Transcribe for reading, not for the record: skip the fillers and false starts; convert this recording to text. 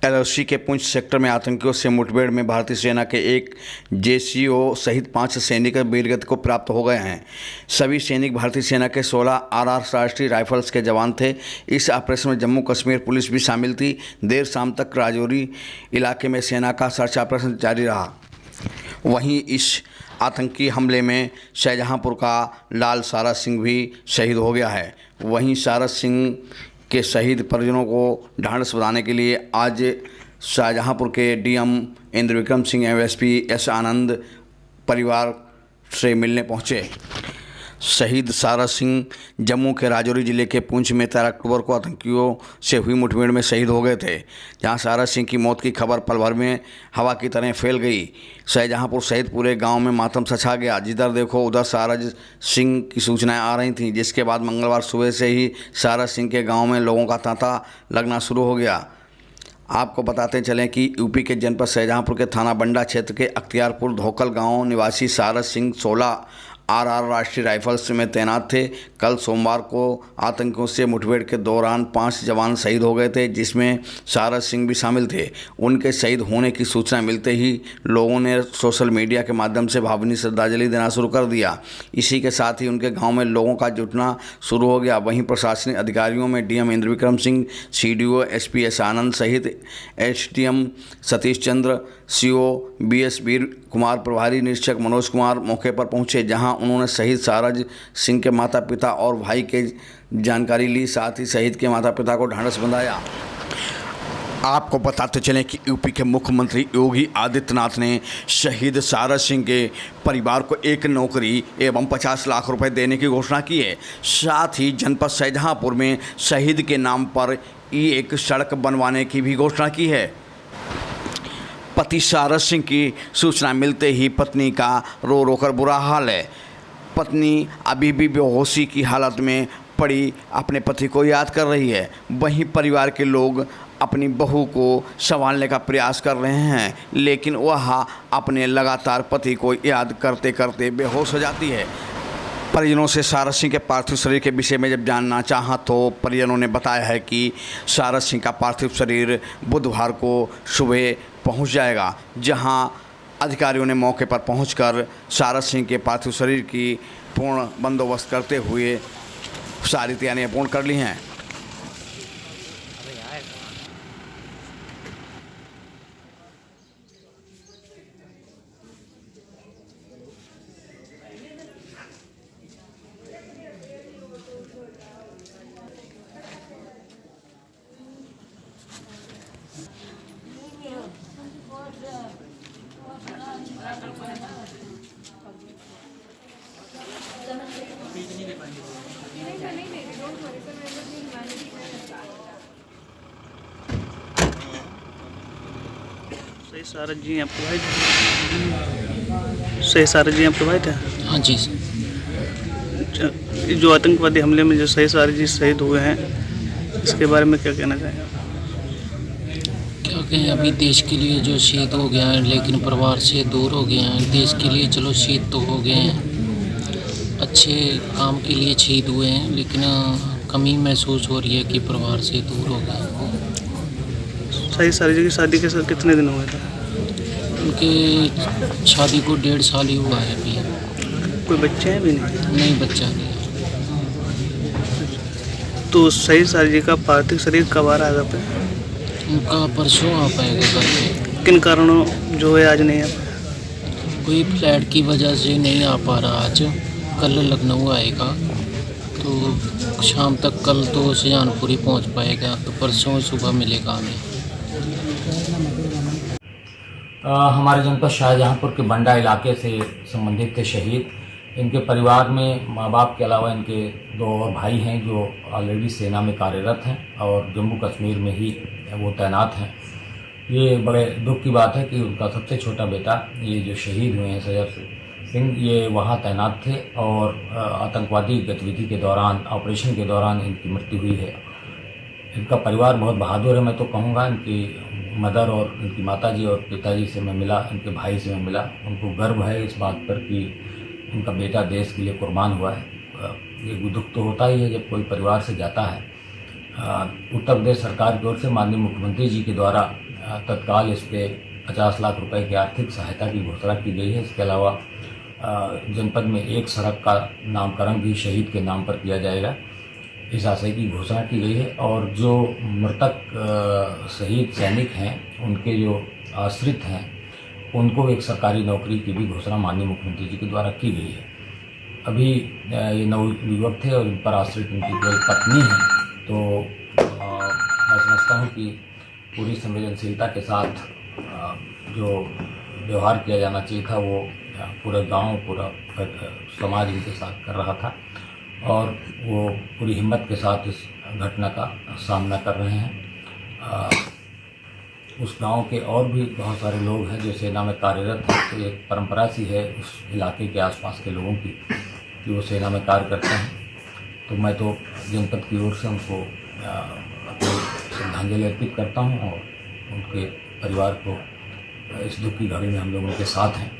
LOC के Poonch sector में आतंकियों से मुठभेड़ में भारतीय सेना के एक JCO सहित 5 सैनिक वीरगति को प्राप्त हो गए हैं। सभी सैनिक भारतीय सेना के 16 RR राष्ट्रीय राइफल्स के जवान थे। इस ऑपरेशन में जम्मू कश्मीर पुलिस भी शामिल थी। देर शाम तक राजौरी इलाके में सेना का सर्च ऑपरेशन जारी रहा। वहीं इस आतंकी हमले में शाहजहांपुर का लाल सारस सिंह भी शहीद हो गया है। वहीं सारस सिंह के शहीद परिजनों को ढांढस बंधाने के लिए आज शाहजहांपुर के DM Indra Vikram Singh SP S आनंद परिवार से मिलने पहुंचे। शहीद सारस सिंह जम्मू के राजौरी जिले के पुंछ में 13 अक्टूबर को आतंकियों से हुई मुठभेड़ में शहीद हो गए थे, जहां सारस सिंह की मौत की खबर पल भर में हवा की तरह फैल गई। शाहजहांपुर सहित पूरे गांव में मातम छा गया। जिधर देखो उधर सारस सिंह की सूचनाएं आ रही थीं, जिसके बाद मंगलवार सुबह से ही सारस सिंह के गाँव में लोगों का तांता लगना शुरू हो गया। आपको बताते चलें कि यूपी के जनपद शाहजहांपुर के थाना बंडा क्षेत्र के अख्तियारपुर धोकल गांव निवासी सारस सिंह 16 RR राष्ट्रीय राइफल्स में तैनात थे। कल सोमवार को आतंकियों से मुठभेड़ के दौरान 5 जवान शहीद हो गए थे, जिसमें सारस सिंह भी शामिल थे। उनके शहीद होने की सूचना मिलते ही लोगों ने सोशल मीडिया के माध्यम से भावभीनी श्रद्धांजलि देना शुरू कर दिया। इसी के साथ ही उनके गांव में लोगों का जुटना शुरू हो गया। वहीं प्रशासनिक अधिकारियों में DM Indra Vikram Singh, CDO SP S आनंद सहित SDM Satish Chandra, CO BS वीर कुमार, प्रभारी निरीक्षक मनोज कुमार मौके पर पहुंचे, जहां उन्होंने शहीद सारस सिंह के माता पिता और भाई के जानकारी ली। साथ ही शहीद के माता पिता को ढांढस बंधाया। आपको बताते चलें कि यूपी के मुख्यमंत्री योगी आदित्यनाथ ने शहीद सारस सिंह के परिवार को एक नौकरी एवं 50 लाख रुपए देने की घोषणा की है। साथ ही जनपद शाहजहांपुर में शहीद के नाम पर एक सड़क बनवाने की भी घोषणा की है। पति सारस सिंह की सूचना मिलते ही पत्नी का रो रो कर बुरा हाल है। पत्नी अभी भी बेहोशी की हालत में पड़ी अपने पति को याद कर रही है। वहीं परिवार के लोग अपनी बहू को संभालने का प्रयास कर रहे हैं, लेकिन वह अपने लगातार पति को याद करते करते बेहोश हो जाती है। परिजनों से सारस सिंह के पार्थिव शरीर के विषय में जब जानना चाहा तो परिजनों ने बताया है कि सारस सिंह का पार्थिव शरीर बुधवार को सुबह पहुंच जाएगा, जहां अधिकारियों ने मौके पर पहुंचकर सारस सिंह के पार्थिव शरीर की पूर्ण बंदोबस्त करते हुए सारी तैयारियां पूर्ण कर ली हैं। सही सारस जी आपके भाई थे? सही सारस जी आपके भाई थे? हाँ जी। जो आतंकवादी हमले में जो सही सारस जी शहीद हुए हैं, इसके बारे में क्या कहना चाहेंगे? क्या कहें, अभी देश के लिए जो शहीद हो गया है, लेकिन परिवार से दूर हो गए हैं। देश के लिए चलो शहीद तो हो गए हैं, अच्छे काम के लिए शहीद हुए हैं, लेकिन कमी महसूस हो रही है कि परिवार से दूर हो गए। सही सारस जी की शादी के साथ कितने दिन हुए थे? उनके शादी को 1.5 साल ही हुआ है अभी। कोई बच्चे हैं भी नहीं? नहीं, बच्चा नहीं। तो सही सारस जी का पार्थिव शरीर कब आ रहा है पे? उनका परसों आ पाएगा घर पे। किन कारणों जो है आज नहीं आ? कोई फ्लैट की वजह से नहीं आ पा रहा आज। कल लखनऊ आएगा, तो शाम तक कल तो शाहजहांपुर ही पहुँच पाएगा, तो परसों सुबह मिलेगा हमें। हमारे जनपद शाहजहांपुर के बंडा इलाके से संबंधित थे शहीद। इनके परिवार में माँ बाप के अलावा इनके 2 और भाई हैं जो ऑलरेडी सेना में कार्यरत हैं और जम्मू कश्मीर में ही वो तैनात हैं। ये बड़े दुख की बात है कि उनका सबसे छोटा बेटा ये जो शहीद हुए हैं सारस सिंह, ये वहाँ तैनात थे और आतंकवादी गतिविधि के दौरान, ऑपरेशन के दौरान इनकी मृत्यु हुई है। इनका परिवार बहुत बहादुर है, मैं तो कहूँगा। इनकी मदर और इनकी माताजी और पिताजी से मैं मिला, इनके भाई से मैं मिला। उनको गर्व है इस बात पर कि उनका बेटा देश के लिए कुर्बान हुआ है। ये दुख तो होता ही है जब कोई परिवार से जाता है। उत्तर प्रदेश सरकार की ओर से माननीय मुख्यमंत्री जी के द्वारा तत्काल इस पे 50 लाख रुपए की आर्थिक सहायता की घोषणा की गई है। इसके अलावा जनपद में एक सड़क का नामकरण भी शहीद के नाम पर किया जाएगा, इस आशय की घोषणा की गई है। और जो मृतक शहीद सैनिक हैं, उनके जो आश्रित हैं, उनको एक सरकारी नौकरी की भी घोषणा माननीय मुख्यमंत्री जी के द्वारा की गई है। अभी ये नवयुवक थे और इन पर आश्रित उनकी केवल पत्नी है, तो मैं समझता हूँ कि पूरी संवेदनशीलता के साथ जो व्यवहार किया जाना चाहिए था वो पूरा गांव, पूरा समाज इनके साथ कर रहा था और वो पूरी हिम्मत के साथ इस घटना का सामना कर रहे हैं। उस गांव के और भी बहुत सारे लोग हैं जो सेना में कार्यरत हैं, तो एक परंपरा सी है उस इलाके के आसपास के लोगों की कि वो सेना में कार्य करते हैं। तो मैं तो जनपद की ओर से उनको अपनी श्रद्धांजलि अर्पित करता हूं और उनके परिवार को इस दुख की घड़ी में हम लोग उनके साथ हैं।